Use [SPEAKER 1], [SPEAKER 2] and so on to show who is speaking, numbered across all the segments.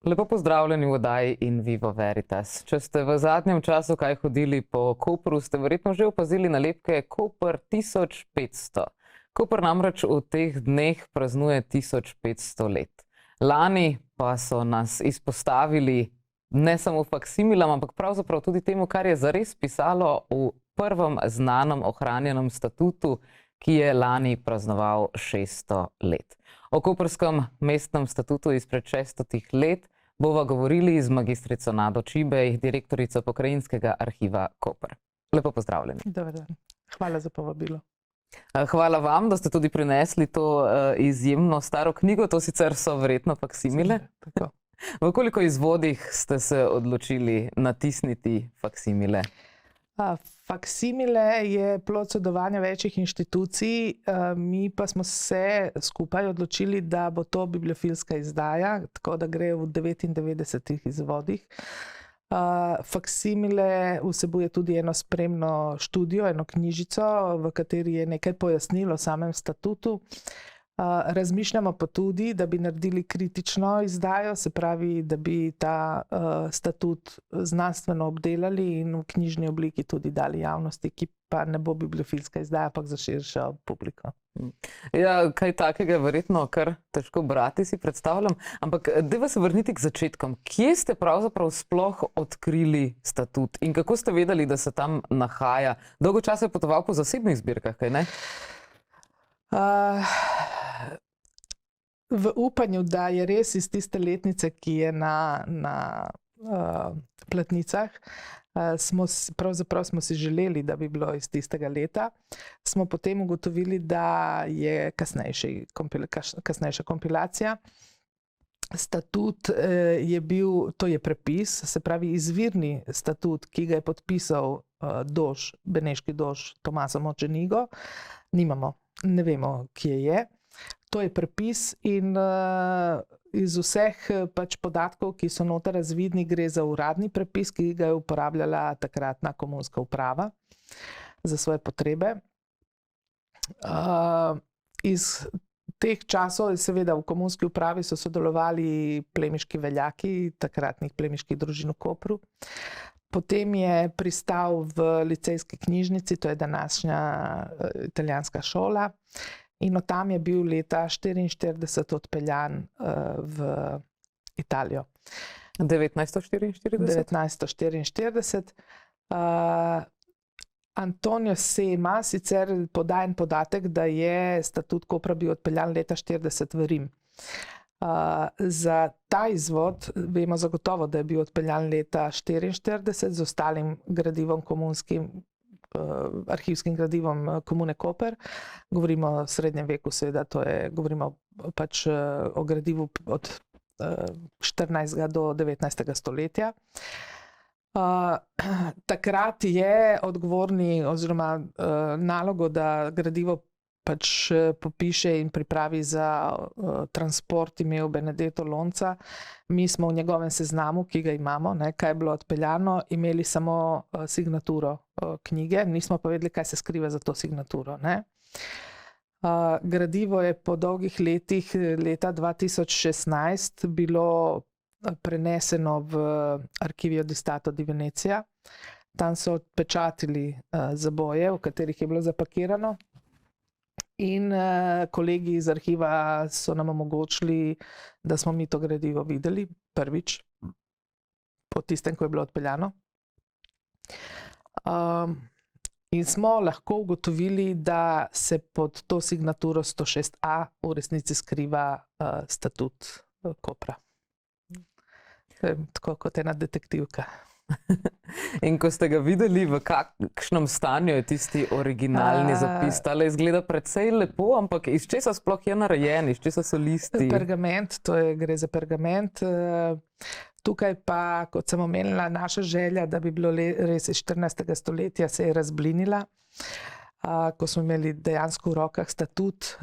[SPEAKER 1] Lepo pozdravljeni v oddaji In Vivo Veritas. Če ste v zadnjem času kaj hodili po Kopru, ste verjetno že opazili nalepke Koper 1500. Koper namreč v teh dneh praznuje 1500 let. Lani pa so nas izpostavili ne samo faksimilam, ampak pravzaprav tudi temu, kar je zares pisalo v prvem znanem ohranjenem statutu, ki je lani praznoval 600 let. O koprskem mestnem statutu izpred 600 let bova govorili z magistrico Nado Čibej, direktorico Pokrajinskega arhiva Koper. Lepo pozdravljeni.
[SPEAKER 2] Dobar dan. Hvala za povabilo.
[SPEAKER 1] Hvala vam, da ste tudi prinesli to izjemno staro knjigo, to sicer so verjetno faksimile.
[SPEAKER 2] Tako.
[SPEAKER 1] V koliko izvodih ste se odločili natisniti faksimile?
[SPEAKER 2] Faksimile je plod sodelovanja večjih inštitucij, mi pa smo se skupaj odločili, da bo to bibliofilska izdaja, tako da gre v 99 izvodih. Faksimile vsebuje tudi eno spremno študijo, eno knjižico, v kateri je nekaj pojasnilo o samem statutu. Razmišljamo pa tudi, da bi naredili kritično izdajo, se pravi, da bi ta statut znanstveno obdelali in v knjižni obliki tudi dali javnosti, ki pa ne bo bibliofilska izdaja, ampak za širšo publiko.
[SPEAKER 1] Ja, kaj takega je verjetno kar težko brati, si predstavljam. Ampak dajva se vrniti k začetkom. Kje ste pravzaprav sploh odkrili statut in kako ste vedeli, da se tam nahaja? Dolgo časa je potoval po zasebnih zbirkah, kaj ne?
[SPEAKER 2] V upanju, da je res iz tiste letnice, ki je na platnicah, pravzaprav smo si želeli, da bi bilo iz tistega leta, smo potem ugotovili, da je kasnejša kompilacija. Statut je bil, to je prepis, se pravi izvirni statut, ki ga je podpisal beneški dož Tomaso Mocenigo, nimamo. Ne vemo, kje je. To je prepis in iz vseh pač podatkov, ki so noter razvidni, gre za uradni prepis, ki ga je uporabljala takratna komunska uprava za svoje potrebe. Iz teh časov, seveda v komunski upravi so sodelovali plemiški veljaki takratnih plemiških družin v Kopru. Potem je pristal v licejski knjižnici, to je današnja italijanska šola, in od tam je bil leta 1944 odpeljan v Italijo.
[SPEAKER 1] 1944?
[SPEAKER 2] 1944. Antonio Sema sicer poda en podatek, da je statut Kopra bil odpeljan leta 1940 v Rim. Za ta izvod vemo zagotovo, da je bil odpeljan leta 1944 z ostalim gradivom komunskim, arhivskim gradivom komune Koper. Govorimo o srednjem veku, seveda, govorimo pač o gradivu od 14. do 19. stoletja. Takrat je odgovorni oziroma nalogo, da gradivo pač popiše in pripravi za transport, imel Benedetto Lonca. Mi smo v njegovem seznamu, ki ga imamo, kaj je bilo odpeljano, imeli samo signaturo knjige, nismo pa vedeli, kaj se skriva za to signaturo. Gradivo je po dolgih letih, leta 2016, bilo preneseno v Archivio di Stato di Venezia. Tam so odpečatili zaboje, v katerih je bilo zapakirano. In kolegi iz arhiva so nam omogočili, da smo mi to gradivo videli prvič, po tistem, ko je bilo odpeljano. In smo lahko ugotovili, da se pod to signaturo 106a v resnici skriva statut Kopra. Tako kot ena detektivka.
[SPEAKER 1] In ko ste ga videli, v kakšnem stanju je tisti originalni zapis? Tale izgleda precej lepo, ampak iz česa sploh je narejen, iz česa so listi?
[SPEAKER 2] Pergament, gre za pergament. Tukaj pa, kot sem omenila, naša želja, da bi bilo res iz 14. stoletja, se je razblinila. Ko smo imeli dejansko v rokah statut,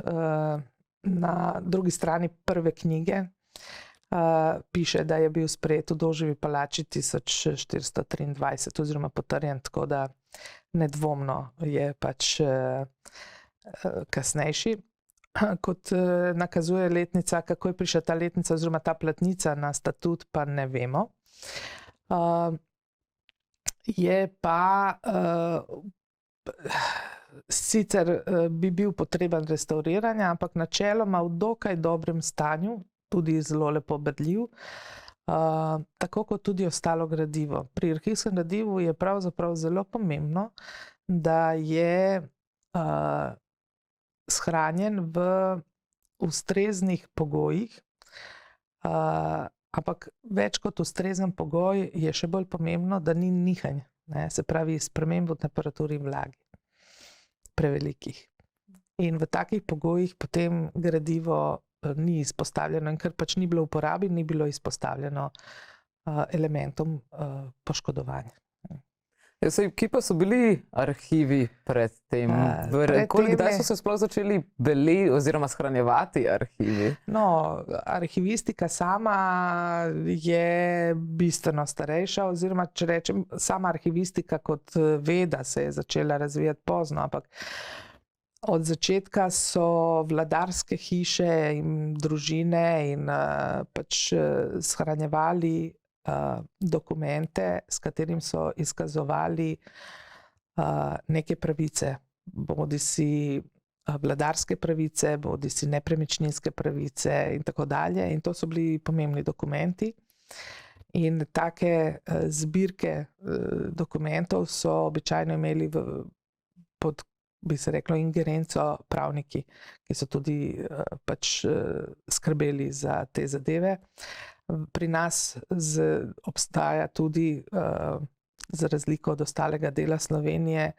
[SPEAKER 2] na drugi strani prve knjige, piše, da je bil sprejet v Doževi palači 1423 oziroma potrjen, tako da nedvomno je pač kasnejši. kot nakazuje letnica, kako je prišla ta letnica oziroma ta platnica na statut, pa ne vemo. Je pa sicer bi bil potreben restauriranja, ampak načeloma v dokaj dobrem stanju, tudi zelo lepo berljiv, tako kot tudi ostalo gradivo. Pri arhivskem gradivu je pravzaprav zelo pomembno, da je shranjen v ustreznih pogojih, ampak več kot ustrezen pogoj je še bolj pomembno, da ni nihanj, se pravi sprememb v temperaturi in vlagi prevelikih. In v takih pogojih potem gradivo ni izpostavljeno, in ker pač ni bilo v uporabi, ni bilo izpostavljeno elementom poškodovanja.
[SPEAKER 1] Kje pa so bili arhivi pred tem? Kdaj so se sploh začeli oziroma shranjevati arhivi?
[SPEAKER 2] No, arhivistika sama je bistveno starejša, oziroma če rečem, sama arhivistika kot veda se je začela razvijati pozno, ampak od začetka so vladarske hiše in družine in pač shranjevali dokumente, s katerim so izkazovali neke pravice, bodisi vladarske pravice, bodisi nepremičninske pravice in tako dalje. In to so bili pomembni dokumenti. In take zbirke dokumentov so običajno imeli pod, bi se reklo, ingerenco pravniki, ki so tudi pač skrbeli za te zadeve. Pri nas obstaja tudi, za razliko od ostalega dela Slovenije,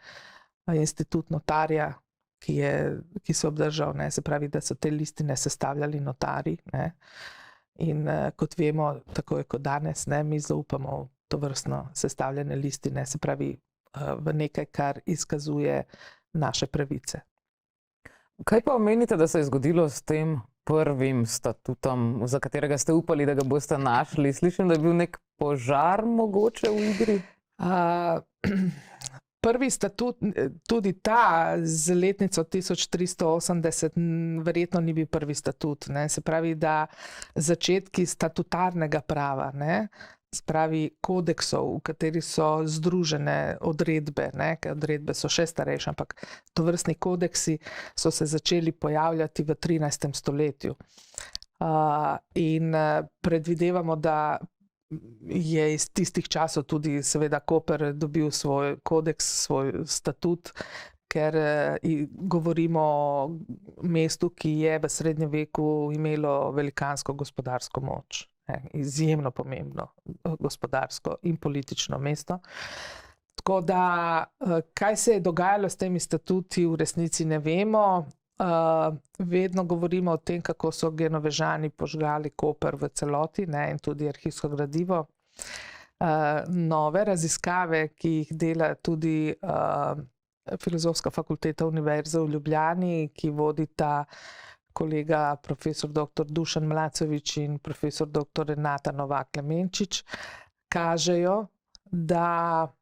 [SPEAKER 2] institut notarja, ki so obdržal, se pravi, da so te listine sestavljali notarji. In kot vemo, tako je kot danes, mi zaupamo v tovrstno sestavljene listine, se pravi v nekaj, kar izkazuje naše pravice.
[SPEAKER 1] Kaj pa omenite, da se je zgodilo s tem prvim statutom, za katerega ste upali, da ga boste našli? Slišim, da je bil nek požar mogoče v igri?
[SPEAKER 2] Prvi statut, tudi ta z letnico 1380, verjetno ni bil prvi statut. Se pravi, da začetki statutarnega prava, se pravi kodeksov, v kateri so združene odredbe, ker odredbe so še starejše, ampak tovrstni kodeksi so se začeli pojavljati v 13. stoletju. In predvidevamo, da je iz tistih časov tudi seveda Koper dobil svoj kodeks, svoj statut, ker govorimo o mestu, ki je v srednjem veku imelo velikansko gospodarsko moč. Izjemno pomembno gospodarsko in politično mesto. Tako da, kaj se je dogajalo s temi statuti, v resnici ne vemo. Vedno govorimo o tem, kako so Genovežani požgali Koper v celoti, in tudi arhivsko gradivo. Nove raziskave, ki jih dela tudi Filozofska fakulteta Univerze v Ljubljani, ki vodita kolega profesor dr. Dušan Mlacovič in profesor dr. Renata Novak Klemenčič, kažejo, da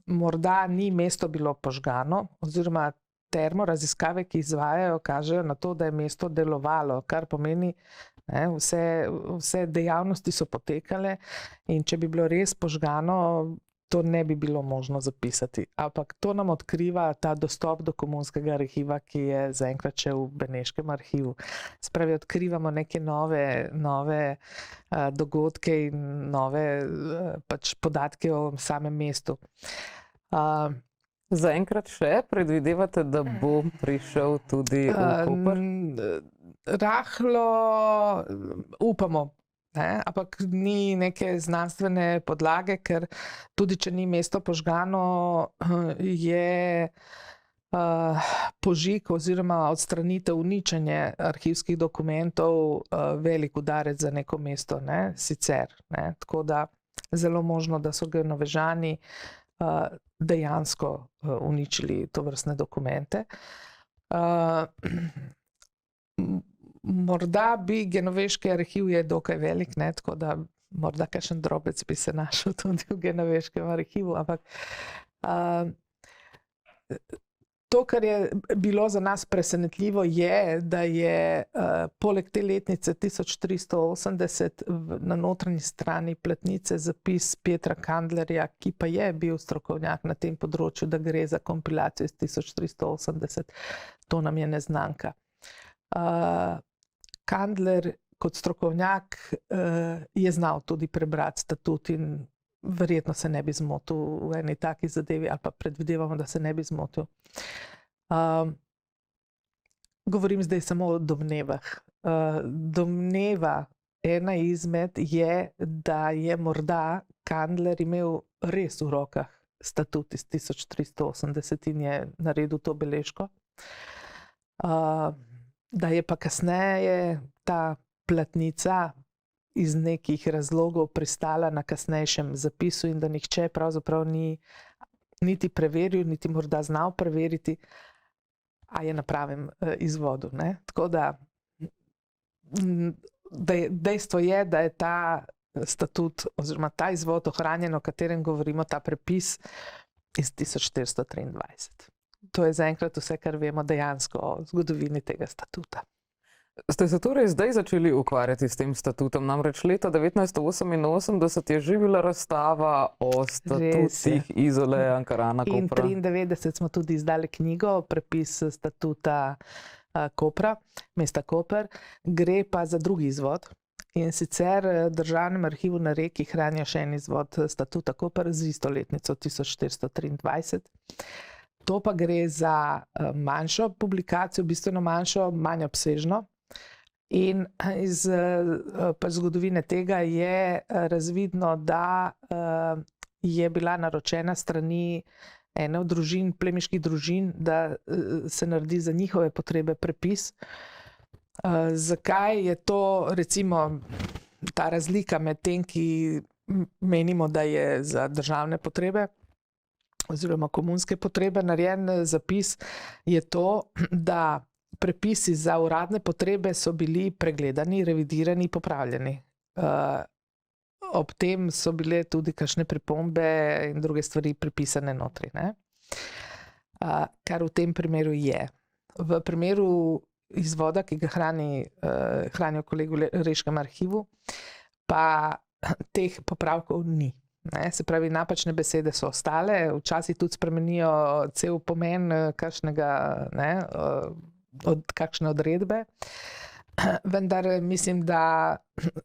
[SPEAKER 2] morda ni mesto bilo požgano, oziroma termoraziskave, ki izvajajo, kažejo na to, da je mesto delovalo, kar pomeni, vse dejavnosti so potekale, in če bi bilo res požgano, to ne bi bilo možno zapisati. Ampak to nam odkriva ta dostop do komunskega arhiva, ki je zaenkrat še v Beneškem arhivu. Se pravi, odkrivamo neke nove dogodke in nove pač podatke o samem mestu.
[SPEAKER 1] Zaenkrat še predvidevate, da bo prišel tudi v Koper?
[SPEAKER 2] Rahlo upamo. Ampak ni neke znanstvene podlage, ker tudi če ni mesto požgano, je požig oziroma odstranitev, uničenje arhivskih dokumentov velik udarec za neko mesto, sicer. Tako da zelo možno, da so Genovežani dejansko uničili tovrstne dokumente. Morda bi genoveški arhiv je dokaj velik, tako da morda kakšen drobec bi se našel tudi v genoveškem arhivu, ampak To, kar je bilo za nas presenetljivo, je, da je poleg te letnice 1380 na notranji strani platnice zapis Petra Kandlerja, ki pa je bil strokovnjak na tem področju, da gre za kompilacijo iz 1380. To nam je neznanka. Kandler kot strokovnjak je znal tudi prebrati statut in verjetno se ne bi zmotil v eni taki zadevi, ali pa predvidevamo, da se ne bi zmotil. Govorim zdaj samo o domnevah. Domneva ena izmed je, da je morda Kandler imel res v rokah statut iz 1380 in je naredil to beležko. Da je pa kasneje ta platnica iz nekih razlogov pristala na kasnejšem zapisu in da nihče pravzaprav ni niti preveril, niti morda znal preveriti, a je na pravem izvodu. Ne? Tako da dejstvo je, da je ta statut oziroma ta izvod ohranjen, o katerem govorimo, ta prepis iz 1423. To je zaenkrat vse, kar vemo dejansko o zgodovini tega statuta.
[SPEAKER 1] Ste se torej zdaj začeli ukvarjati s tem statutom? Namreč leta 1988 je že bila razstava o statutih Izole, Ankarana, Kopra.
[SPEAKER 2] In 1993 smo tudi izdali knjigo, prepis statuta Kopra, mesta Koper. Gre pa za drugi izvod. In sicer v Državnem arhivu na Reki hranijo še en izvod statuta Koper z isto letnico 1423. To pa gre za manjšo publikacijo, bistveno manjšo, manj obsežno. In iz zgodovine tega je razvidno, da je bila naročena strani ene od družin, plemiških družin, da se naredi za njihove potrebe prepis. Zakaj je to, recimo, ta razlika med tem, ki menimo, da je za državne potrebe oziroma komunske potrebe narejen zapis, je to, da prepisi za uradne potrebe so bili pregledani, revidirani, popravljeni. Ob tem so bile tudi kakšne pripombe in druge stvari pripisane notri. Ne? Kar v tem primeru je. V primeru izvoda, ki ga hranijo kolegi v Reškem arhivu, pa teh popravkov ni. Ne? Se pravi, napačne besede so ostale, včasih tudi spremenijo cel pomen kakšne odredbe, vendar mislim, da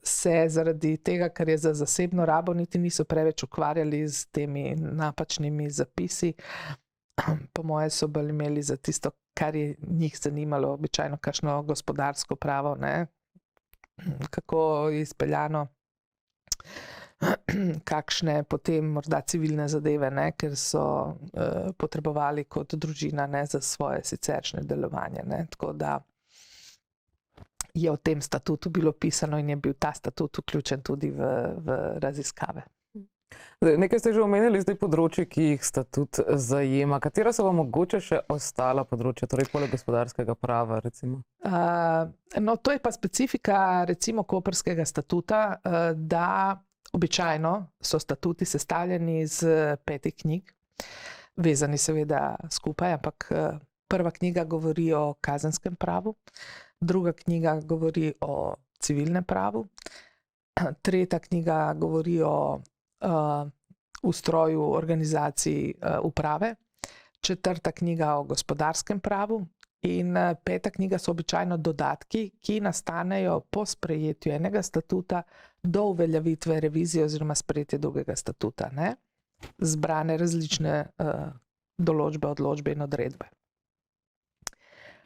[SPEAKER 2] se zaradi tega, ker je za zasebno rabo, niti niso preveč ukvarjali z temi napačnimi zapisi. Po moje so bolj imeli za tisto, kar je njih zanimalo, običajno kakšno gospodarsko pravo, ne? Kako je izpeljano, kakšne potem morda civilne zadeve, ne? Ker so potrebovali kot družina, ne? Za svoje siceršnje delovanje. Ne? Tako da je o tem statutu bilo pisano in je bil ta statut vključen tudi v raziskave.
[SPEAKER 1] Nekaj ste že omenili zdaj področji, ki jih statut zajema. Katera so vam mogoče še ostala področja, torej poleg gospodarskega prava, recimo?
[SPEAKER 2] No, to je pa specifika, recimo, koprskega statuta, da običajno so statuti sestavljeni iz 5 knjig, vezani seveda skupaj, ampak prva knjiga govori o kazenskem pravu, druga knjiga govori o civilnem pravu, tretja knjiga govori o ustroju organizaciji uprave, četrta knjiga o gospodarskem pravu in 5. knjiga so običajno dodatki, ki nastanejo po sprejetju enega statuta do uveljavitve revizije oziroma sprejetja drugega statuta. Ne? Zbrane različne določbe, odločbe in odredbe.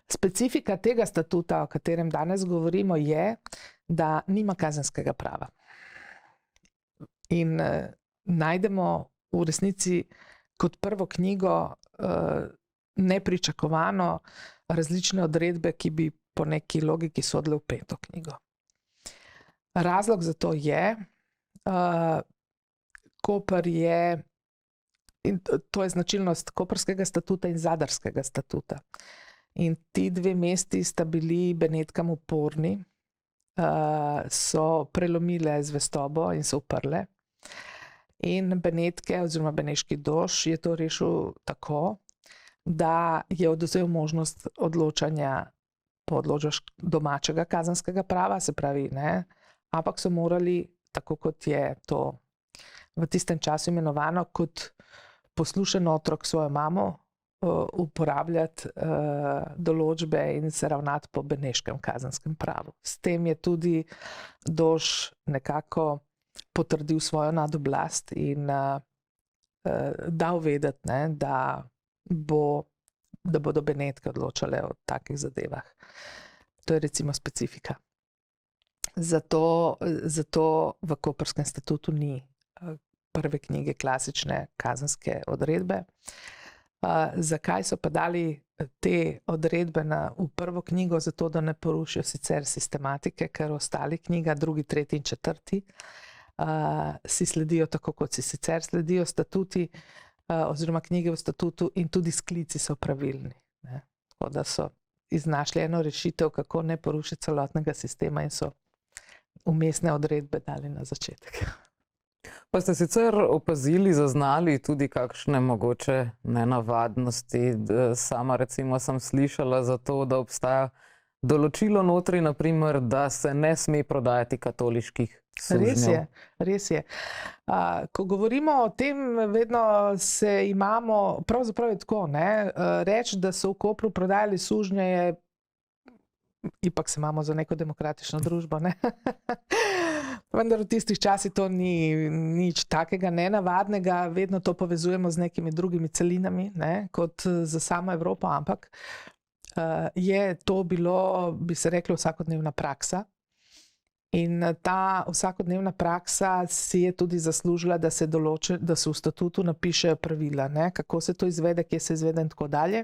[SPEAKER 2] Specifika tega statuta, o katerem danes govorimo, je, da nima kazenskega prava. In najdemo v resnici kot prvo knjigo nepričakovano različne odredbe, ki bi po neki logiki sodile v 5. knjigo. Razlog za to je, Koper je, in to je značilnost koprskega statuta in zadarskega statuta. In ti dve mesti sta bili Benetkam uporni, so prelomile zvestobo in se uprle. In Benetke oziroma Beneški Dož je to rešil tako, da je odvzel možnost odločanja po odločbah domačega kazenskega prava, se pravi, ne, ampak so morali, tako kot je to v tistem času imenovano, kot poslušen otrok svojo mamo, uporabljati določbe in se ravnati po beneškem kazenskem pravu. S tem je tudi Dož nekako potrdil svojo nadoblast in dal vedeti, ne, da bodo Benetke odločale o takih zadevah. To je recimo specifika. Zato v Koprskem statutu ni prve knjige klasične kazenske odredbe. Zakaj so pa dali te odredbe v prvo knjigo? Zato, da ne porušijo sicer sistematike, ker ostali knjiga, drugi, tretji in četrti, si sledijo tako, kot si sicer sledijo statuti oziroma knjige v statutu, in tudi sklici so pravilni. Ne? Tako da so iznašli eno rešitev, kako ne porušiti celotnega sistema, in so vmesne odredbe dali na začetek.
[SPEAKER 1] Pa ste sicer opazili, zaznali tudi kakšne mogoče nenavadnosti? Sama recimo sem slišala za to, da obstaja določilo notri, naprimer, da se ne sme prodajati katoliških sužnjev.
[SPEAKER 2] Res je. Ko govorimo o tem, vedno se imamo, pravzaprav je tako, ne, reči, da so v Kopru prodajali sužnje, je, ipak se imamo za neko demokratično družbo, ne? Vendar v tistih časih to ni nič takega nenavadnega, vedno to povezujemo z nekimi drugimi celinami, ne, kot za samo Evropo, ampak je to bilo, bi se reklo, vsakodnevna praksa. In ta vsakodnevna praksa si je tudi zaslužila, da se v statutu napišejo pravila, ne, kako se to izvede, kje se izvede in tako dalje.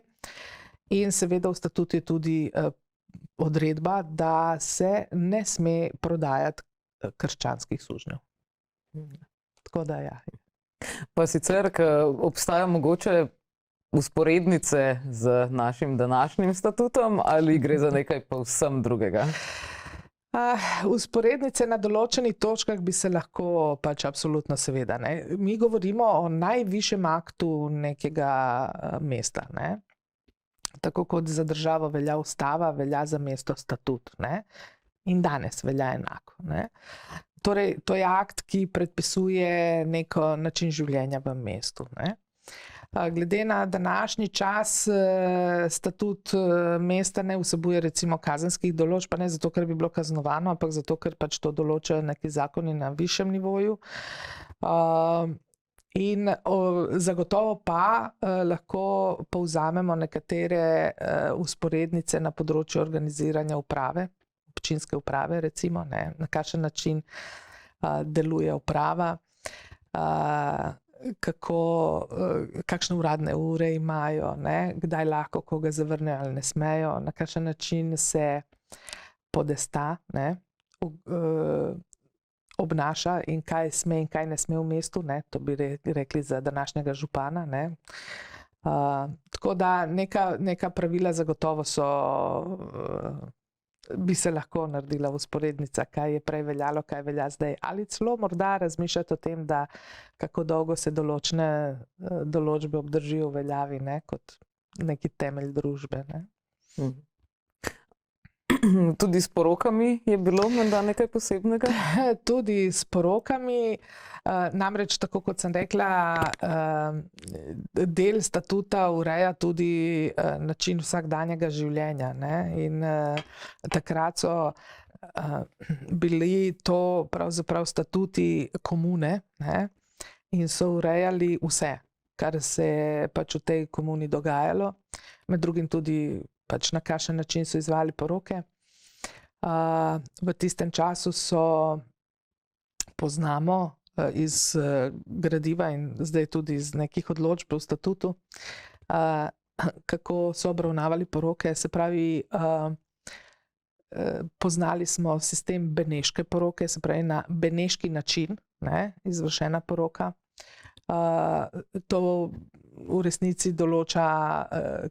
[SPEAKER 2] In seveda v statutu je tudi odredba, da se ne sme prodajati krščanskih sužnjev. Tako da ja.
[SPEAKER 1] Pa sicer, ker obstaja mogoče usporednice z našim današnjim statutom, ali gre za nekaj povsem drugega?
[SPEAKER 2] Usporednice na določenih točkah bi se lahko pač absolutno seveda. Ne. Mi govorimo o najvišjem aktu nekega mesta. Ne. Tako kot za državo velja ustava, velja za mesto statut. Ne. In danes velja enako. Ne. Torej, to je akt, ki predpisuje neko način življenja v mestu. Ne. Glede na današnji čas statut mesta ne vsebuje recimo kazenskih določb, pa ne zato, ker bi bilo kaznovano, ampak zato, ker pač to določajo neki zakoni na višjem nivoju. In zagotovo pa lahko povzamemo nekatere usporednice na področju organiziranja uprave, občinske uprave recimo, ne, na kakšen način deluje uprava, kakšne uradne ure imajo, ne, kdaj lahko koga zavrnejo ali ne smejo, na kakšen način se podesta, ne, obnaša in kaj sme in kaj ne sme v mestu, ne, to bi rekli za današnjega župana, ne. Tako da neka pravila zagotovo bi se lahko naredila usporednica, kaj je prej veljalo, kaj velja zdaj. Ali celo morda razmišljati o tem, da kako dolgo se določene določbe obdržijo v veljavi, ne, kot neki temelj družbe. Ne.
[SPEAKER 1] Tudi s porokami je bilo menda nekaj posebnega?
[SPEAKER 2] Tudi s porokami. Namreč, tako kot sem rekla, del statuta ureja tudi način vsakdanjega življenja. Ne? In takrat so bili to pravzaprav statuti komune, ne? In so urejali vse, kar se je pač v tej komuni dogajalo. Med drugim tudi pač na kakšen način so izvajali poroke. V tistem času poznamo iz gradiva in zdaj tudi iz nekih odločb v statutu, kako so obravnavali poroke. Se pravi, poznali smo sistem beneške poroke, se pravi na beneški način, ne, izvršena poroka. To v resnici določa,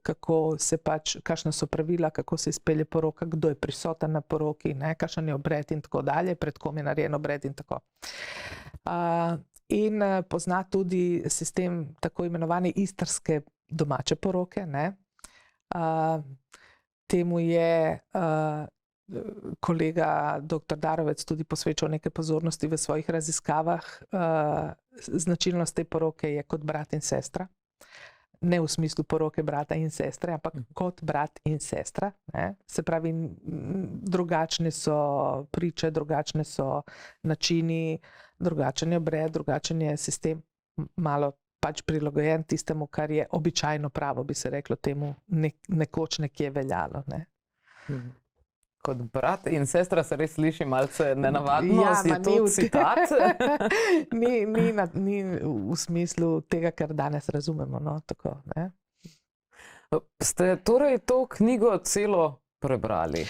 [SPEAKER 2] kako se pač, kakšna so pravila, kako se izpelje poroka, kdo je prisoten na poroki, ne, kakšen je obred in tako dalje, pred kom je narejen obred in tako. In pozna tudi sistem tako imenovane istrske domače poroke. Ne. Temu je kolega dr. Darovec tudi posvečal nekaj pozornosti v svojih raziskavah. Značilnost te poroke je kot brat in sestra. Ne v smislu poroke brata in sestre, ampak kot brat in sestra. Ne. Se pravi, drugačne so priče, drugačne so načini, drugačen je obred, drugačen je sistem, malo pač prilagojen tistemu, kar je običajno pravo, bi se reklo temu, nekoč nekje veljalo. Ne.
[SPEAKER 1] Kot brat in sestra se res sliši malce nenavadno,
[SPEAKER 2] Ja,
[SPEAKER 1] je to citat?
[SPEAKER 2] Ni v smislu tega, kar danes razumemo. No, tako, ne.
[SPEAKER 1] Ste torej to knjigo celo prebrali?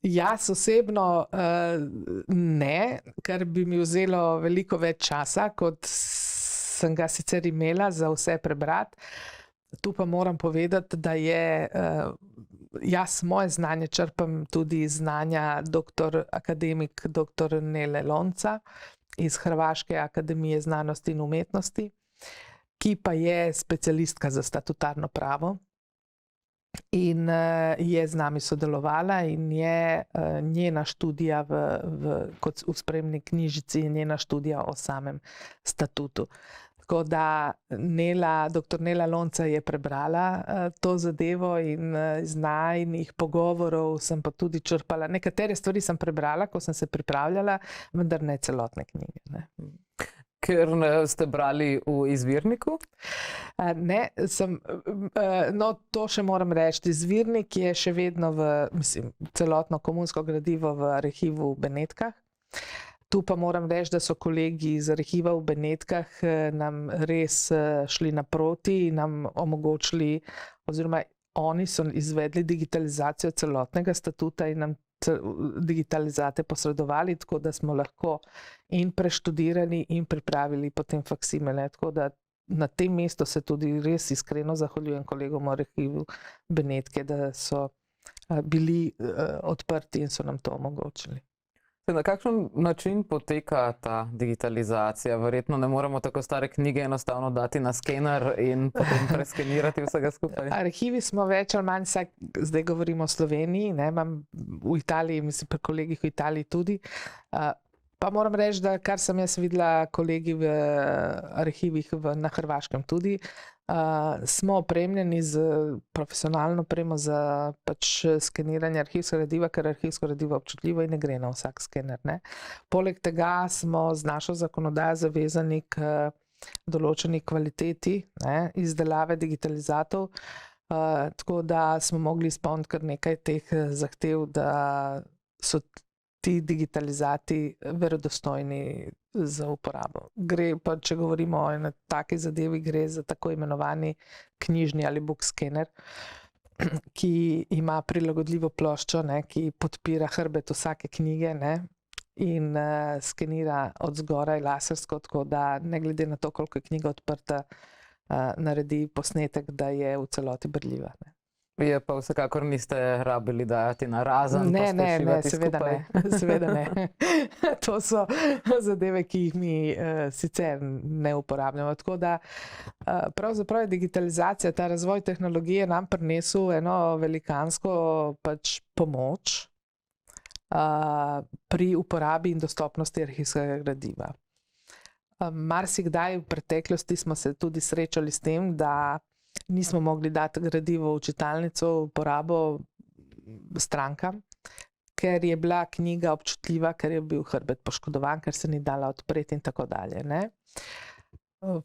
[SPEAKER 2] Jaz osebno ne, ker bi mi vzelo veliko več časa, kot sem ga sicer imela za vse prebrati. Tu pa moram povedati, da je jaz moje znanje črpam tudi iz znanja akademik dr. Nele Lonca iz Hrvaške akademije znanosti in umetnosti, ki pa je specialistka za statutarno pravo in je z nami sodelovala in je njena študija kot v spremni knjižici, njena študija o samem statutu. Tako da dr. Nela Lonca je prebrala to zadevo in iz najinih pogovorov sem pa tudi črpala. Nekatere stvari sem prebrala, ko sem se pripravljala, vendar ne celotne knjige. Ne.
[SPEAKER 1] Ker ste brali v izvirniku?
[SPEAKER 2] Ne, to še moram reči. Izvirnik je še vedno celotno komunsko gradivo v arhivu v Benetkah. Tu pa moram reči, da so kolegi iz arhiva v Benetkah nam res šli naproti in nam omogočili, oziroma oni so izvedli digitalizacijo celotnega statuta in nam digitalizate posredovali, tako da smo lahko in preštudirali in pripravili potem faksimile. Tako da na tem mestu se tudi res iskreno zahvaljujem kolegom v arhivu Benetke, da so bili odprti in so nam to omogočili.
[SPEAKER 1] Na kakšen način poteka ta digitalizacija? Verjetno ne moremo tako stare knjige enostavno dati na skener in potem preskenirati vsega skupaj.
[SPEAKER 2] Arhivi smo več ali manj, zdaj govorimo o Sloveniji, ne, imam v Italiji, mislim pri kolegih v Italiji tudi. Pa moram reči, da kar sem jaz videla kolegi v arhivih na Hrvaškem tudi, smo opremljeni z profesionalno opremo za pač skeniranje arhivskega gradiva, ker arhivsko gradivo je občutljivo in ne gre na vsak skener. Ne. Poleg tega smo z našo zakonodajo zavezani k določeni kvaliteti izdelave digitalizatov, tako da smo mogli izpolniti kar nekaj teh zahtev, da so ti digitalizati verodostojni za uporabo. Gre pa, če govorimo o eni taki zadevi, gre za tako imenovani knjižni ali book skener, ki ima prilagodljivo ploščo, ki podpira hrbet vsake knjige, in skenira od zgoraj lasersko, tako da ne glede na to, koliko je knjiga odprta, naredi posnetek, da je v celoti berljiva.
[SPEAKER 1] Je pa vsekakor niste rabili dajati na razen, pa ste šivati skupaj.
[SPEAKER 2] Seveda ne. To so zadeve, ki jih mi sicer ne uporabljamo. Tako da pravzaprav je digitalizacija, ta razvoj tehnologije nam prinesel eno velikansko pač pomoč pri uporabi in dostopnosti arhivskega gradiva. Marsikdaj v preteklosti smo se tudi srečali s tem, da nismo mogli dati gradivo v čitalnico v uporabo strankam, ker je bila knjiga občutljiva, ker je bil hrbet poškodovan, ker se ni dala odpreti in tako dalje.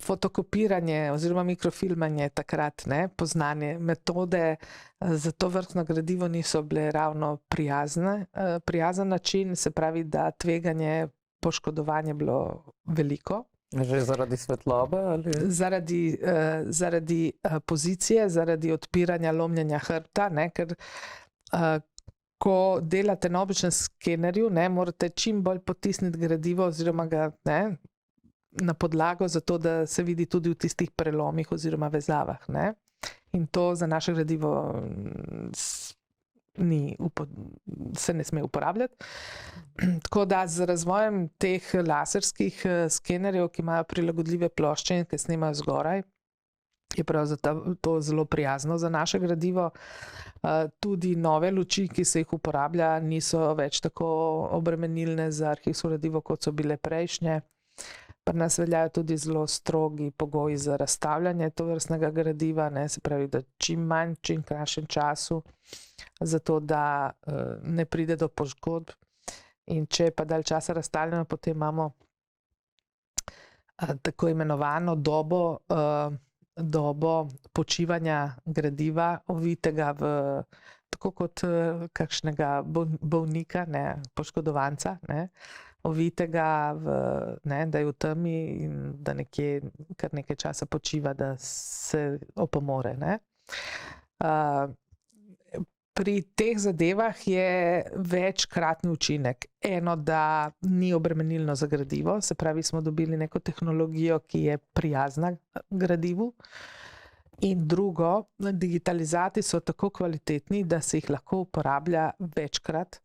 [SPEAKER 2] Fotokopiranje oziroma mikrofilmanje takrat, poznanje metode za to vrstno gradivo niso bile ravno prijazen način, se pravi, da tveganje poškodovanja je bilo veliko.
[SPEAKER 1] Že zaradi svetlobe? Ali?
[SPEAKER 2] Zaradi pozicije, zaradi odpiranja, lomljenja hrbta, ker ko delate na običnem skenerju, morate čim bolj potisniti gradivo oziroma ga na podlago, zato da se vidi tudi v tistih prelomih oziroma vezavah. In to za naše gradivo se ne sme uporabljati. Tako da z razvojem teh laserskih skenerjev, ki imajo prilagodljive plošče in ki snemajo zgoraj, je pravzaprav to zelo prijazno za naše gradivo. Tudi nove luči, ki se jih uporablja, niso več tako obremenilne za arhivsko gradivo, kot so bile prejšnje. Pri nas veljajo tudi zelo strogi pogoji za razstavljanje tovrstnega gradiva, ne, se pravi, da čim manj, čim krajšem času, zato da ne pride do poškodb. In če je pa dalj časa razstavljeno, potem imamo tako imenovano dobo počivanja gradiva, ovitega tako kot kakšnega bolnika, ne, poškodovanca, ne, ovitega, da je v temi in da nekje kar nekaj časa počiva, da se opomore. Ne. Pri teh zadevah je večkratni učinek. Eno, da ni obremenilno za gradivo, se pravi, smo dobili neko tehnologijo, ki je prijazna gradivu. In drugo, digitalizati so tako kvalitetni, da se jih lahko uporablja večkrat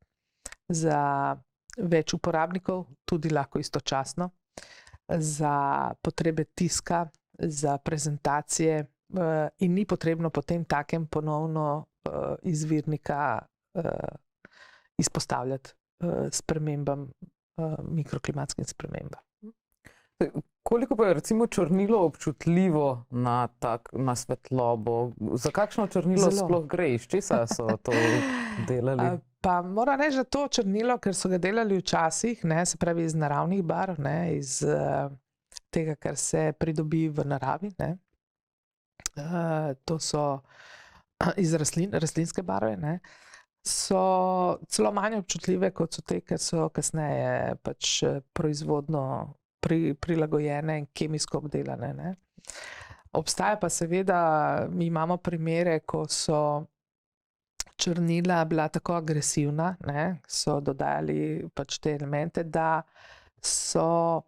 [SPEAKER 2] za več uporabnikov, tudi lahko istočasno, za potrebe tiska, za prezentacije in ni potrebno potem takem ponovno izvirnika izpostavljati spremembam, mikroklimatskim spremembam.
[SPEAKER 1] Koliko pa je recimo črnilo občutljivo na svetlobo? Za kakšno črnilo sploh gre? Iz česa so to delali?
[SPEAKER 2] Pa moram reči, da to črnilo, ker so ga delali včasih, ne, se pravi iz naravnih barv, ne, iz tega, kar se pridobi v naravi, ne. To so iz rastlinske barve, ne, so celo manj občutljive, kot so te, ker so kasneje pač proizvodno prilagojene in kemijsko obdelane. Ne. Obstaja pa seveda, mi imamo primere, ko so črnila bila tako agresivna, ne, so dodajali pač te elemente, da so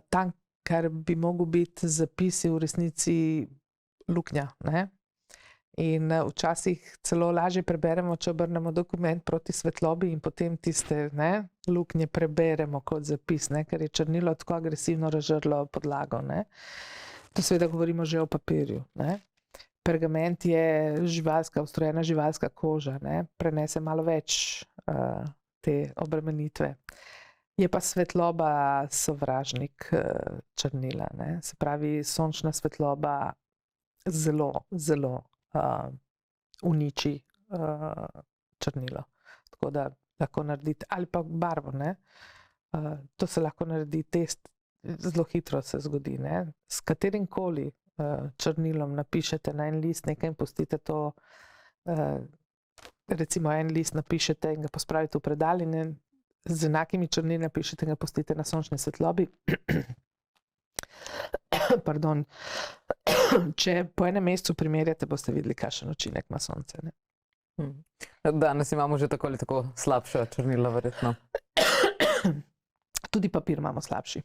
[SPEAKER 2] tam, kar bi mogel biti zapisi, v resnici luknja. Ne. In včasih celo lažje preberemo, če obrnemo dokument proti svetlobi in potem tiste, ne, luknje preberemo kot zapis, ne, ker je črnilo tako agresivno razžrlo podlago. Ne. To seveda govorimo že o papirju. Ne. Pergament je ustrojena živalska koža, ne, prenese malo več te obremenitve. Je pa svetloba sovražnik črnila. Ne. Se pravi, sončna svetloba zelo, zelo uniči črnilo. Tako da lahko naredite, ali pa barvo, ne. To se lahko naredi test, zelo hitro se zgodi, ne. S katerimkoli črnilom napišete na en list nekaj in pustite to, recimo en list napišete in ga pospravite v predal in z enakimi črnili napišete in ga pustite na sončni svetlobi. Pardon. Če po enem mesecu primerjate, boste videli, kakšen učinek ima sonce. Ne?
[SPEAKER 1] Danes imamo že tako ali tako slabša črnila, verjetno.
[SPEAKER 2] Tudi papir imamo slabši.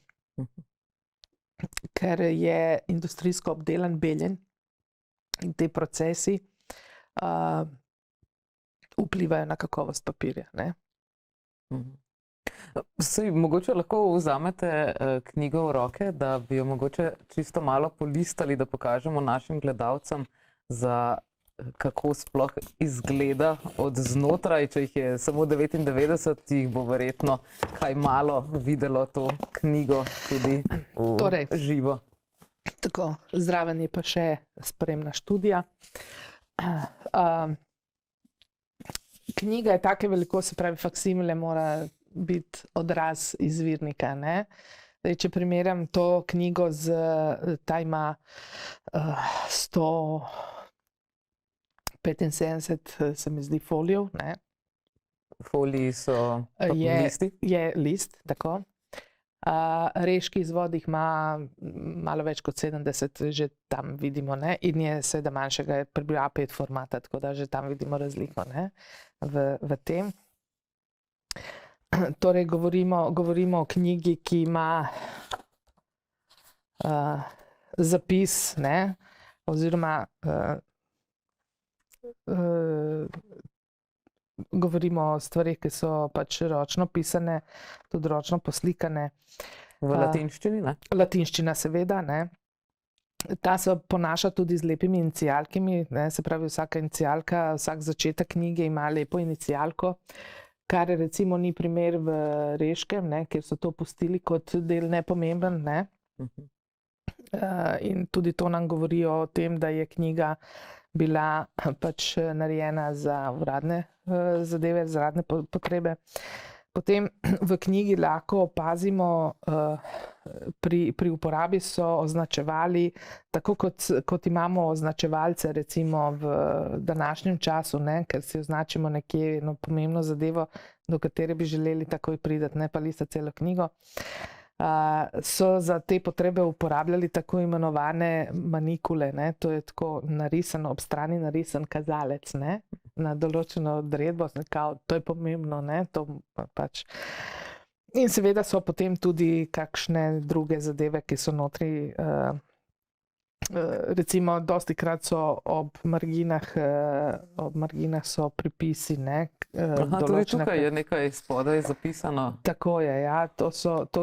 [SPEAKER 2] Ker je industrijsko obdelan, beljen in te procesi vplivajo na kakovost papirja. Ne?
[SPEAKER 1] Saj, mogoče lahko vzamete knjigo v roke, da bi jo mogoče čisto malo polistali, da pokažemo našim gledalcem, kako sploh izgleda od znotraj. Če jih je samo 99, jih bo verjetno kaj malo videlo to knjigo tudi v živo.
[SPEAKER 2] Tako, zraven je pa še spremna študija. Knjiga je take velikosti, se pravi, faksimile mora biti odraz izvirnika. Ne? Zdaj, če primerjam to knjigo ta ima 175, se mi zdi, folijev.
[SPEAKER 1] Foliji so listi?
[SPEAKER 2] Je list, tako. Reški izvod jih ima malo več kot 70, že tam vidimo, ne? In je seveda manjšega, je približno A5 formata, tako da že tam vidimo razliko, ne? V tem. Torej, govorimo o knjigi, ki ima zapis, ne? Oziroma govorimo o stvarih, ki so pač ročno pisane, tudi ročno poslikane.
[SPEAKER 1] V latinščini, ne?
[SPEAKER 2] Latinščina seveda, ne. Ta se ponaša tudi z lepimi inicialkami, ne, se pravi vsaka inicialka, vsak začetek knjige ima lepo inicialko, kar recimo ni primer v Reškem, ne, kjer so to pustili kot del nepomemben, ne. In tudi to nam govori o tem, da je knjiga bila pač narejena za uradne zadeve, za uradne potrebe. Potem v knjigi lahko opazimo, pri uporabi so označevali, tako kot imamo označevalce recimo v današnjem času, ne, ker si označimo nekje eno pomembno zadevo, do katere bi želeli takoj priti, ne pa listati celo knjigo. So za te potrebe uporabljali tako imenovane manikule, ne? To je tako narisano, ob strani narisan kazalec, ne? Na določeno odredbo, kao, to je pomembno, ne? To pač. In seveda so potem tudi kakšne druge zadeve, ki so notri, recimo dostikrat so ob marginah so pripisi, ne.
[SPEAKER 1] Tudi tukaj je nekaj spodaj zapisano.
[SPEAKER 2] Tako je, ja, to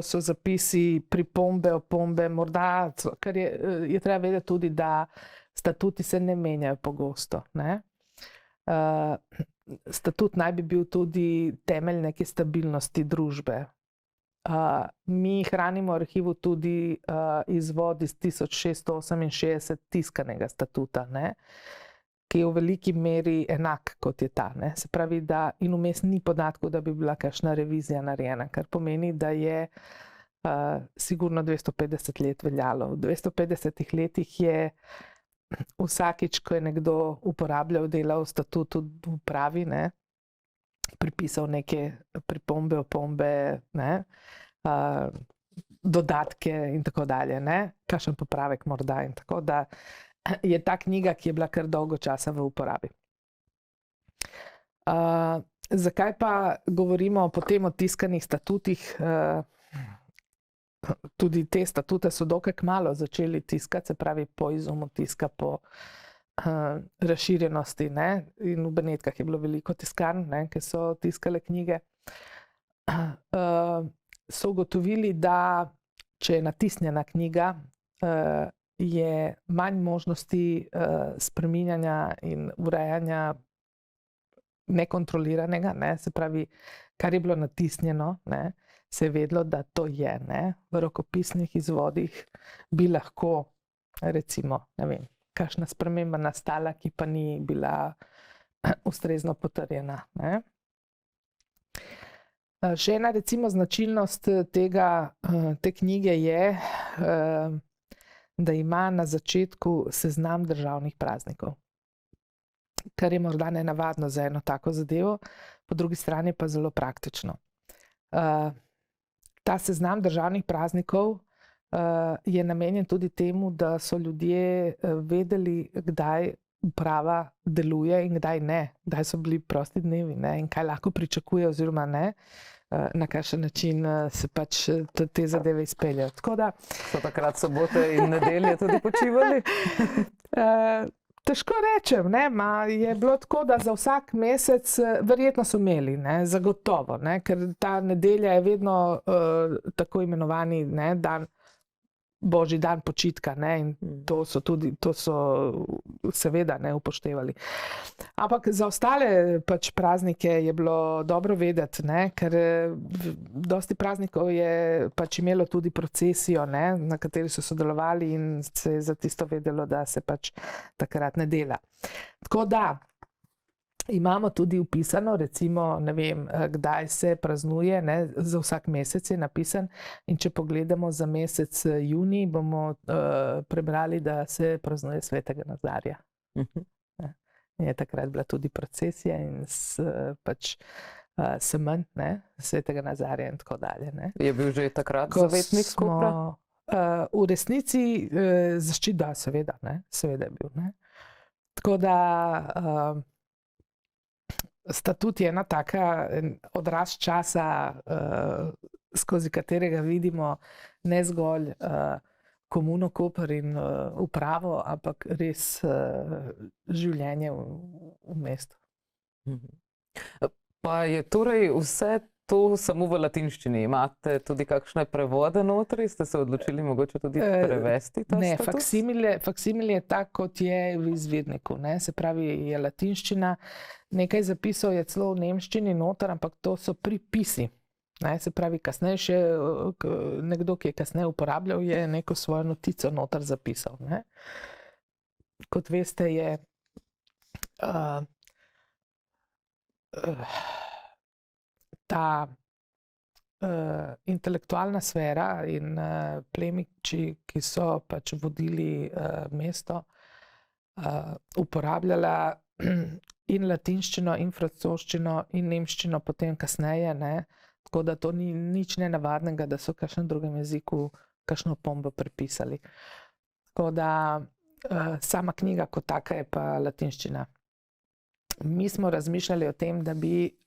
[SPEAKER 2] so zapisi, pripombe, opombe, morda, kar je treba vedeti tudi, da statuti se ne menjajo pogosto, ne. Statut naj bi bil tudi temelj neke stabilnosti družbe. Mi hranimo v arhivu tudi izvod iz 1668 tiskanega statuta, ne, ki je v veliki meri enak kot je ta, ne. Se pravi, da in vmes ni podatkov, da bi bila kakšna revizija narejena, kar pomeni, da je sigurno 250 let veljalo. V 250 letih je vsakič, ko je nekdo uporabljal, delal statut v upravi, ne, pripisal neke pripombe, opombe, ne, dodatke in tako dalje, ne, kakšen popravek morda in tako, da je ta knjiga, ki je bila kar dolgo časa v uporabi. Zakaj pa govorimo potem o tiskanih statutih? Tudi te statute so dokaj kmalu začeli tiskati, se pravi po izumu tiska, po razširjenosti, ne, in v Benetkah je bilo veliko tiskarn, ne, ki so tiskale knjige. So ugotovili, da če je natisnjena knjiga, je manj možnosti spreminjanja in urejanja nekontroliranega, ne, se pravi, kar je bilo natisnjeno, ne, se je vedelo, da to je, ne, v rokopisnih izvodih bi lahko recimo, ne vem, kakšna sprememba nastala, ki pa ni bila ustrezno potrjena, ne. Še ena recimo značilnost te knjige je, da ima na začetku seznam državnih praznikov, kar je morda nenavadno za eno tako zadevo, po drugi strani pa zelo praktično. Ta seznam državnih praznikov je namenjen tudi temu, da so ljudje vedeli, kdaj uprava deluje in kdaj ne, kdaj so bili prosti dnevi, ne, in kaj lahko pričakuje oziroma ne, na kakšen način se pač te zadeve izpeljejo. Tako da
[SPEAKER 1] so takrat sobote in nedelje tudi počivali?
[SPEAKER 2] Težko rečem, ne, je bilo tako, da za vsak mesec verjetno so imeli, ne, zagotovo, ne, ker ta nedelja je vedno tako imenovani, ne, dan, božji dan počitka, ne, in to so seveda ne upoštevali. Ampak za ostale pač praznike je bilo dobro vedeti, ne, ker dosti praznikov je pač imelo tudi procesijo, ne, na kateri so sodelovali in se je za tisto vedelo, da se pač takrat ne dela. Tako da imamo tudi vpisano, recimo, ne vem, kdaj se praznuje, ne, za vsak mesec je napisan, in če pogledamo za mesec junij, bomo prebrali, da se praznuje svetega Nazarja. Je takrat bila tudi procesija in pač semenj, ne, svetega Nazarja in tako dalje, ne.
[SPEAKER 1] Je bil že takrat zavetnik Kopra?
[SPEAKER 2] V resnici zaščit, da, seveda, ne, seveda je bil, ne. Tako da statut je ena taka odraz časa, skozi katerega vidimo ne zgolj komuno Koper in upravo, ampak res življenje v mestu.
[SPEAKER 1] Pa je torej vse to samo v latinščini? Imate tudi kakšne prevode notri? Ste se odločili mogoče tudi prevesti ta
[SPEAKER 2] Ne,
[SPEAKER 1] status?
[SPEAKER 2] faksimile je tak, kot je v izvirniku, ne? Se pravi, je latinščina, nekaj zapisov je celo v nemščini noter, ampak to so pripisi. Ne? Se pravi, kasneje še nekdo, ki je kasneje uporabljal, je neko svojo notico noter zapisal. Ne? Kot veste, je ta intelektualna sfera in plemiči, ki so pač vodili mesto, uporabljala in latinščino, in francoščino, in nemščino potem kasneje, ne? Tako da to ni nič nenavadnega, da so v kakšnem drugem jeziku kakšno opombo prepisali. Tako da sama knjiga kot taka je pa latinščina. Mi smo razmišljali o tem, da bi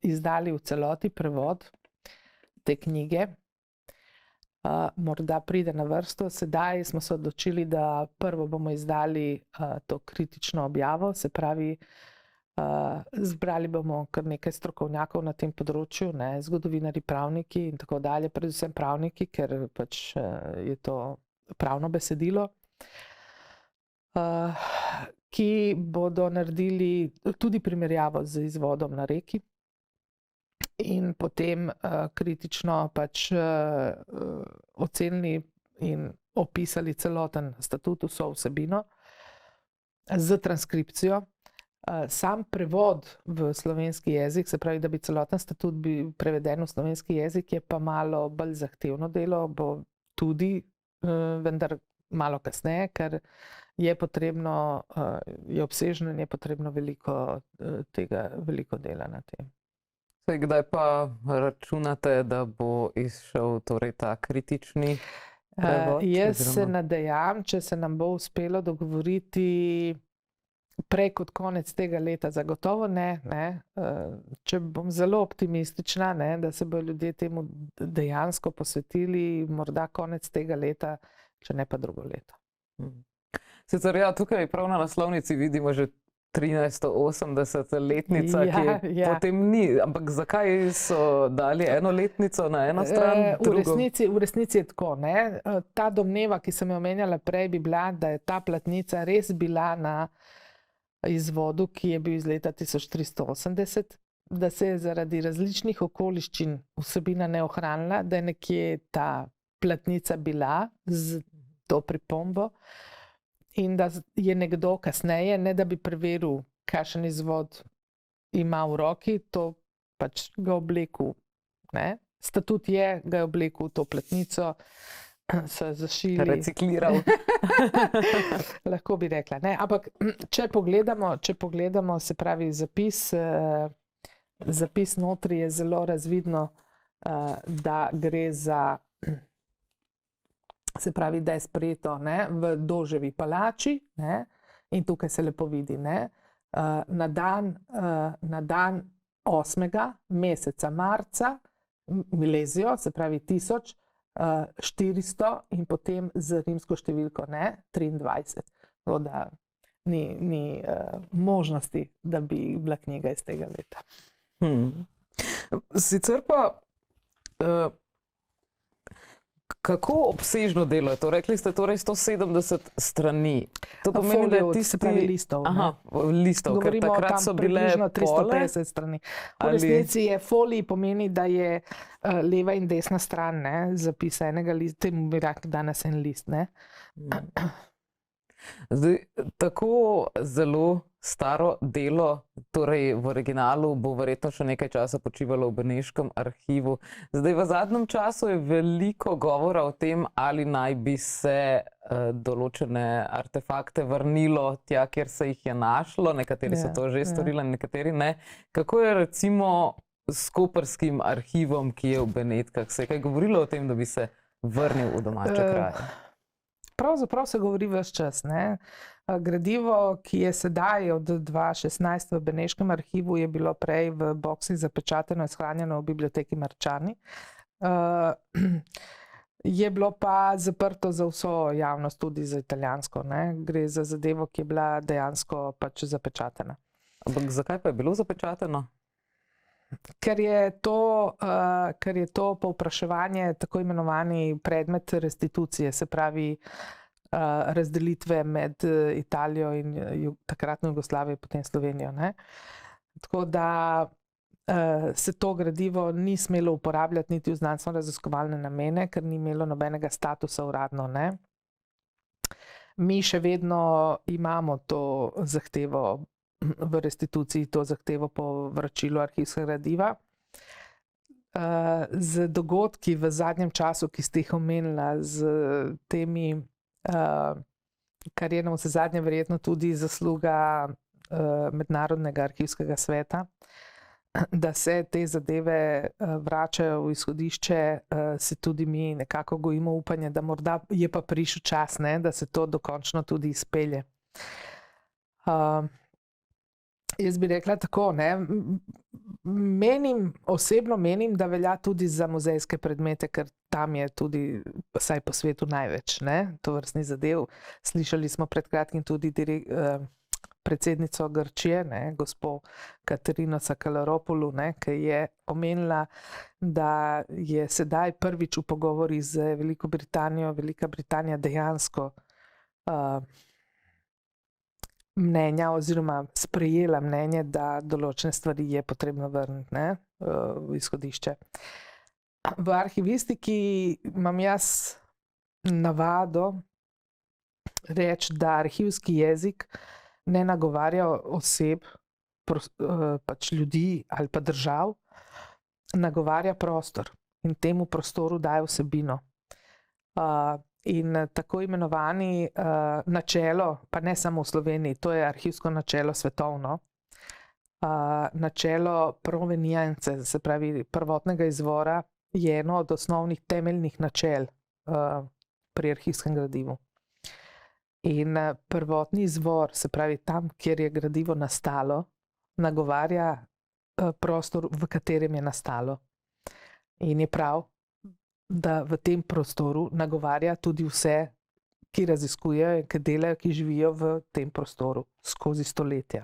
[SPEAKER 2] izdali v celoti prevod te knjige. Morda pride na vrsto. Sedaj smo se odločili, da prvo bomo izdali to kritično objavo, se pravi, zbrali bomo kar nekaj strokovnjakov na tem področju, ne, zgodovinarji, pravniki in tako dalje, predvsem pravniki, ker pač je to pravno besedilo, ki bodo naredili tudi primerjavo z izvodom na reki in potem kritično pač ocenili in opisali celoten statut, vso vsebino z transkripcijo. Sam prevod v slovenski jezik, se pravi, da bi celoten statut bil preveden v slovenski jezik, je pa malo bolj zahtevno delo, bo tudi, vendar malo kasneje, ker je potrebno, je obsežno in je potrebno veliko dela na tem.
[SPEAKER 1] Kdaj pa računate, da bo izšel torej ta kritični prevod?
[SPEAKER 2] Jaz se nadejam, če se nam bo uspelo dogovoriti prej kot konec tega leta, zagotovo ne. Če bom zelo optimistična, ne, da se bodo ljudje temu dejansko posvetili, morda konec tega leta, če ne pa drugo leto.
[SPEAKER 1] Sicer ja, tukaj prav na naslovnici vidimo že 1380-letnica, ki potem ni. Ampak zakaj so dali eno letnico na eno stran, drugo?
[SPEAKER 2] V resnici je tako, ne. Ta domneva, ki sem jo omenjala prej, bi bila, da je ta platnica res bila na izvodu, ki je bil iz leta 1380, da se je zaradi različnih okoliščin vsebina ne ohranila, da je nekje ta platnica bila z to pripombo in da je nekdo kasneje, ne da bi preveril, kakšen izvod ima v roki, to pač ga oblekel. Statut je, ga je oblekel v to platnico, so zašili.
[SPEAKER 1] Recikliral.
[SPEAKER 2] Lahko bi rekla, ne. Ampak če pogledamo, se pravi, zapis notri je zelo razvidno, da gre za, se pravi, da je sprejeto, ne, v Doževi palači, ne, in tukaj se lepo vidi, ne, na dan 8. meseca marca milezijo, se pravi 1400 in potem z rimsko številko, ne, 23. Tako da ni možnosti, da bi bila knjiga iz tega leta.
[SPEAKER 1] Sicer pa, kako obsežno delo je to? Rekli ste torej 170 strani. To pomeni, da je tisti...
[SPEAKER 2] Se pravi listov.
[SPEAKER 1] Listov, ker takrat so bile
[SPEAKER 2] približno 350 strani. V resnici je folij pomeni, da je leva in desna stran, ne, zapisa enega lista, temu bi rekli danes en list, ne.
[SPEAKER 1] Zdaj, tako zelo staro delo, torej v originalu, bo verjetno še nekaj časa počivalo v Beneškem arhivu. Zdaj, v zadnjem času je veliko govora o tem, ali naj bi se določene artefakte vrnilo tja, kjer se jih je našlo. Nekateri so to že storili, nekateri ne. Kako je recimo s koprskim arhivom, ki je v Benetkah? Se je kaj govorilo o tem, da bi se vrnil v domače kraje?
[SPEAKER 2] Pravzaprav se govori ves čas, ne. Gradivo, ki je sedaj od 2016 v Beneškem arhivu, je bilo prej v boksih zapečateno in shranjeno v biblioteki Marčani. Je bilo pa zaprto za vso javnost, tudi za italijansko, ne. Gre za zadevo, ki je bila dejansko pač zapečatena.
[SPEAKER 1] Ampak zakaj pa je bilo zapečateno?
[SPEAKER 2] ker je to povpraševanje tako imenovani predmet restitucije, se pravi razdelitve med Italijo in takratno Jugoslavijo, potem Slovenijo. Ne? Tako da se to gradivo ni smelo uporabljati niti v znanstveno-raziskovalne namene, ker ni imelo nobenega statusa uradno. Ne? Mi še vedno imamo to zahtevo v restituciji, to zahtevo po vračilu arhivskega gradiva. Z dogodki v zadnjem času, ki ste jih omenila, z temi, kar je na vse zadnje verjetno tudi zasluga Mednarodnega arhivskega sveta, da se te zadeve vračajo v izhodišče, se tudi mi nekako gojimo upanje, da morda je pa prišel čas, ne, da se to dokončno tudi izpelje. Jaz bi rekla tako, ne, osebno menim, da velja tudi za muzejske predmete, ker tam je tudi, vsaj po svetu, največ, ne, tovrstnih zadev. Slišali smo pred kratkim tudi predsednico Grčije, ne, gospo Katarino Sakalaropoulou, ne, ki je omenila, da je sedaj prvič v pogovori z Veliko Britanijo, Velika Britanija dejansko mnenja oziroma sprejela mnenje, da določene stvari je potrebno vrniti, ne, v izhodišče. V arhivistiki imam jaz navado reči, da arhivski jezik ne nagovarja oseb, pač ljudi ali pa držav, nagovarja prostor in temu prostoru daje vsebino. In tako imenovani načelo, pa ne samo v Sloveniji, to je arhivsko načelo svetovno, načelo provenience, se pravi prvotnega izvora, je eno od osnovnih temeljnih načel pri arhivskem gradivu. In prvotni izvor, se pravi tam, kjer je gradivo nastalo, nagovarja prostor, v katerem je nastalo. In je prav, da v tem prostoru nagovarja tudi vse, ki raziskujejo, ki delajo, ki živijo v tem prostoru skozi stoletja.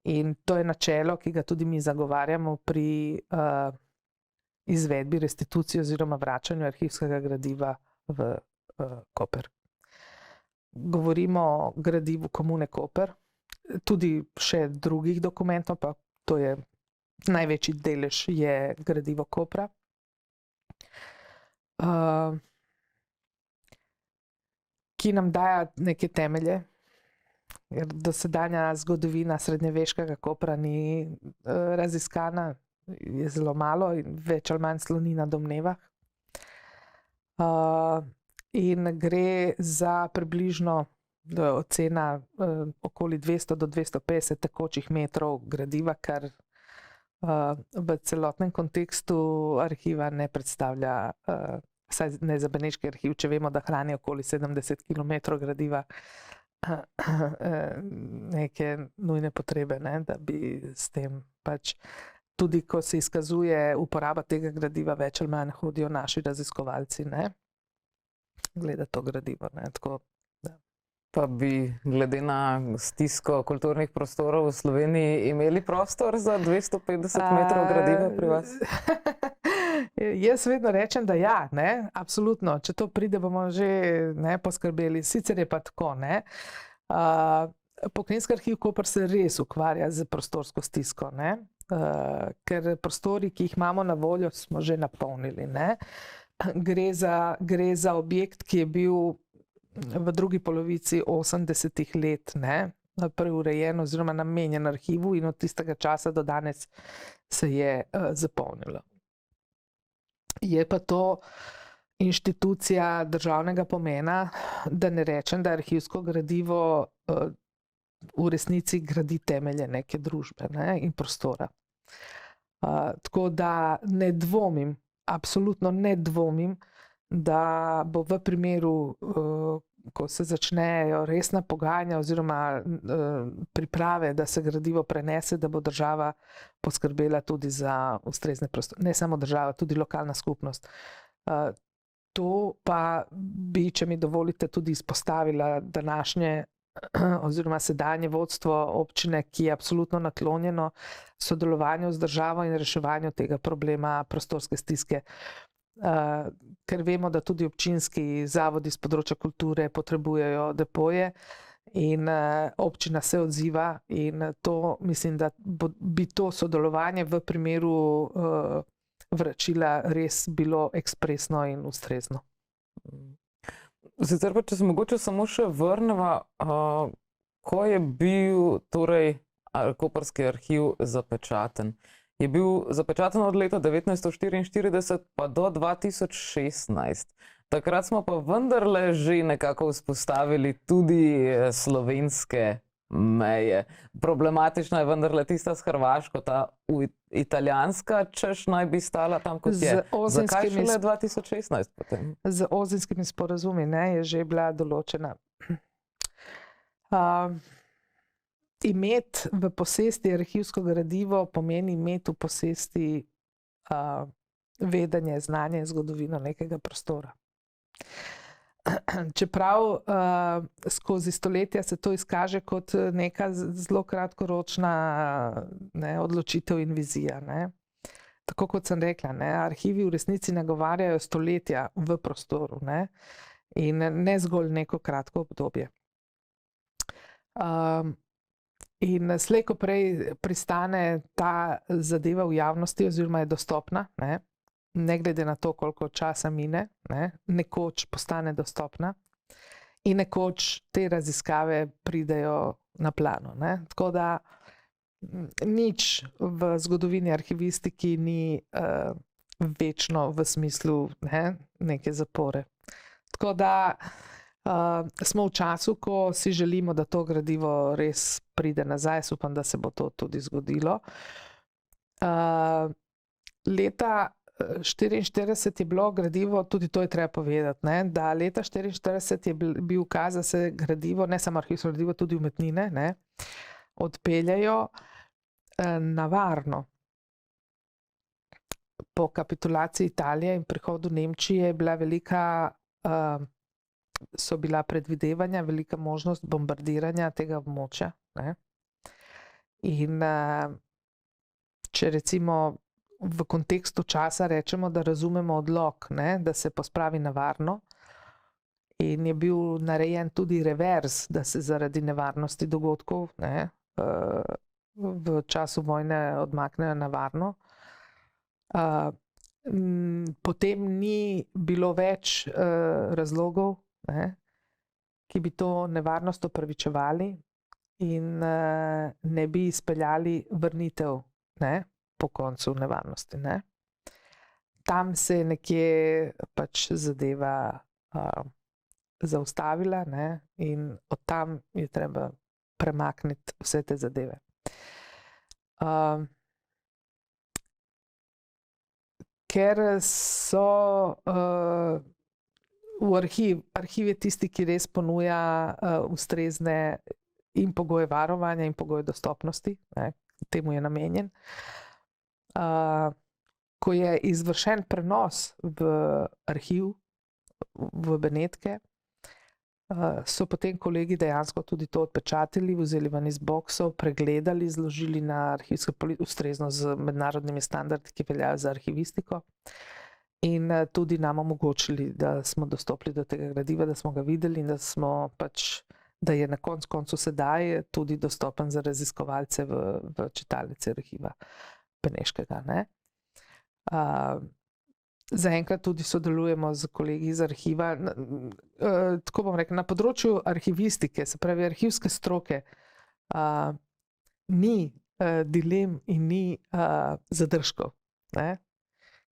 [SPEAKER 2] In to je načelo, ki ga tudi mi zagovarjamo pri izvedbi restitucije oziroma vračanju arhivskega gradiva v Koper. Govorimo o gradivu Komune Koper, tudi še drugih dokumentov, pa to je največji delež je gradivo Kopra. Ki nam daje neke temelje, jer dosedanja zgodovina srednjeveškega Kopra ni raziskana, je zelo malo in več ali manj sloni na domnevah. In gre za približno ocena okoli 200 do 250 tekočih metrov gradiva, kar v celotnem kontekstu arhiva ne predstavlja, vsaj ne za Beneški arhiv, če vemo, da hrani okoli 70 km gradiva, neke nujne potrebe, ne, da bi s tem pač, tudi ko se izkazuje uporaba tega gradiva, več ali manj hodijo naši raziskovalci, ne, gleda to gradivo, ne, tako.
[SPEAKER 1] Pa bi glede na stisko kulturnih prostorov v Sloveniji imeli prostor za 250 metrov gradiva pri vas?
[SPEAKER 2] Jaz vedno rečem, da ja, ne, absolutno. Če to pride, bomo že poskrbeli. Sicer je pa tako, ne. Pokrajinski arhiv Koper se res ukvarja z prostorsko stisko, ne, ker prostori, ki jih imamo na voljo, smo že napolnili, ne. Gre za objekt, ki je bil v drugi polovici 80-ih let, ne, preurejen oziroma namenjen arhivu in od tistega časa do danes se je zapolnilo. Je pa to inštitucija državnega pomena, da ne rečem, da arhivsko gradivo v resnici gradi temelje neke družbe, ne, in prostora. Tako da ne dvomim, absolutno ne dvomim, da bo v primeru, ko se začnejo resna pogajanja oziroma priprave, da se gradivo prenese, da bo država poskrbela tudi za ustrezne prostore. Ne samo država, tudi lokalna skupnost. To pa bi, če mi dovolite, tudi izpostavila današnje oziroma sedanje vodstvo občine, ki je absolutno naklonjeno sodelovanju z državo in reševanju tega problema prostorske stiske. Ker vemo, da tudi občinski zavodi z področja kulture potrebujejo depoje in občina se odziva in to mislim, da bi to sodelovanje v primeru vračila res bilo ekspresno in ustrezno.
[SPEAKER 1] Sicer pa, če se mogoče samo še vrneva, ko je bil torej koprski arhiv zapečaten? Je bil zapečaten od leta 1944 pa do 2016. Takrat smo pa vendarle že nekako vzpostavili tudi slovenske meje. Problematična je vendarle tista s Hrvaško, ta italijanska, češ naj bi stala tam, kot je. Zakaj šele 2016 potem?
[SPEAKER 2] Z ozenskimi sporazumi je že bila določena. Imeti v posesti arhivsko gradivo pomeni imeti v posesti vedenje, znanje in zgodovino nekega prostora. Čeprav skozi stoletja se to izkaže kot neka zelo kratkoročna odločitev in vizija. Tako kot sem rekla, arhivi v resnici nagovarjajo stoletja v prostoru in ne zgolj neko kratko obdobje. In slej ko prej pristane ta zadeva v javnosti oziroma je dostopna, ne glede na to, koliko časa mine, nekoč postane dostopna in nekoč te raziskave pridejo na plano. Tako da nič v zgodovini arhivistiki ni večno v smislu neke zapore. Tako da smo v času, ko si želimo, da to gradivo res pride nazaj. Upam, da se bo to tudi zgodilo. Leta 1944 je bilo gradivo, tudi to je treba povedati, da leta 1944 je bil ukaz, da se gradivo, ne samo arhivsko gradivo, tudi umetnine, odpeljajo na varno. Po kapitulaciji Italije in prihodu Nemčije je bila so bila predvidevanja, velika možnost bombardiranja tega območja. In če recimo v kontekstu časa rečemo, da razumemo odlok, da se pospravi na varno, in je bil narejen tudi revers, da se zaradi nevarnosti dogodkov v času vojne odmaknejo na varno. Potem ni bilo več razlogov, ki bi to nevarnost opravičevali in ne bi izpeljali vrnitev po koncu nevarnosti. Tam se je nekje pač zadeva zaustavila in od tam je treba premakniti vse te zadeve. Ker so v arhiv je tisti, ki res ponuja ustrezne in pogoje varovanja in pogoje dostopnosti, temu je namenjen. Ko je izvršen prenos v arhiv, v Benetke, so potem kolegi dejansko tudi to odpečatili, vzeli ven iz boksov, pregledali, zložili na arhivsko polico, ustrezno z mednarodnimi standardi, ki veljajo za arhivistiko, in tudi nam omogočili, da smo dostopili do tega gradiva, da smo ga videli in da je na koncu sedaj tudi dostopen za raziskovalce v čitalnici arhiva Beneškega. Zaenkrat tudi sodelujemo z kolegi iz arhiva. Tako bom rekla, na področju arhivistike, se pravi arhivske stroke, ni dilem in ni zadržkov,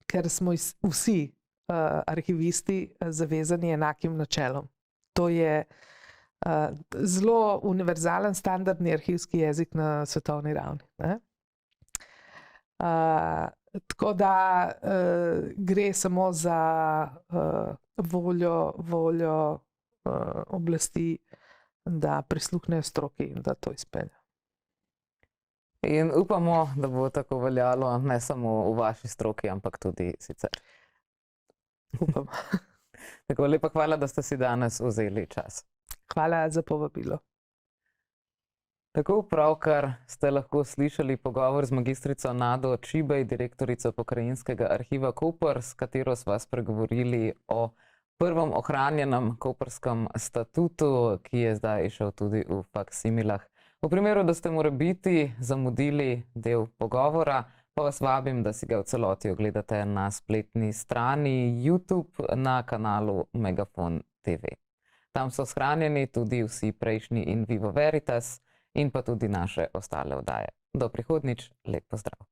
[SPEAKER 2] ker smo vsi arhivisti zavezani enakim načelom. To je zelo univerzalen standardni arhivski jezik na svetovni ravni. Tako da gre samo za voljo oblasti, da prisluhnejo stroki in da to izpeljejo.
[SPEAKER 1] In upamo, da bo tako veljalo ne samo v vaši stroki, ampak tudi sicer.
[SPEAKER 2] Upam.
[SPEAKER 1] Tako lepa hvala, da ste si danes vzeli čas.
[SPEAKER 2] Hvala za povabilo.
[SPEAKER 1] Tako pravkar ste lahko slišali pogovor z magistrico Nado Čibej, direktorico Pokrajinskega arhiva Koper, s katero sva spregovorili o prvem ohranjenem koprskem statutu, ki je zdaj šel tudi v faksimilah. V primeru, da ste morebiti zamudili del pogovora, pa vas vabim, da si ga v celoti ogledate na spletni strani YouTube na kanalu Megafon TV. Tam so shranjeni tudi vsi prejšnji In Vivo Veritas in pa tudi naše ostale oddaje. Do prihodnjič, lep pozdrav.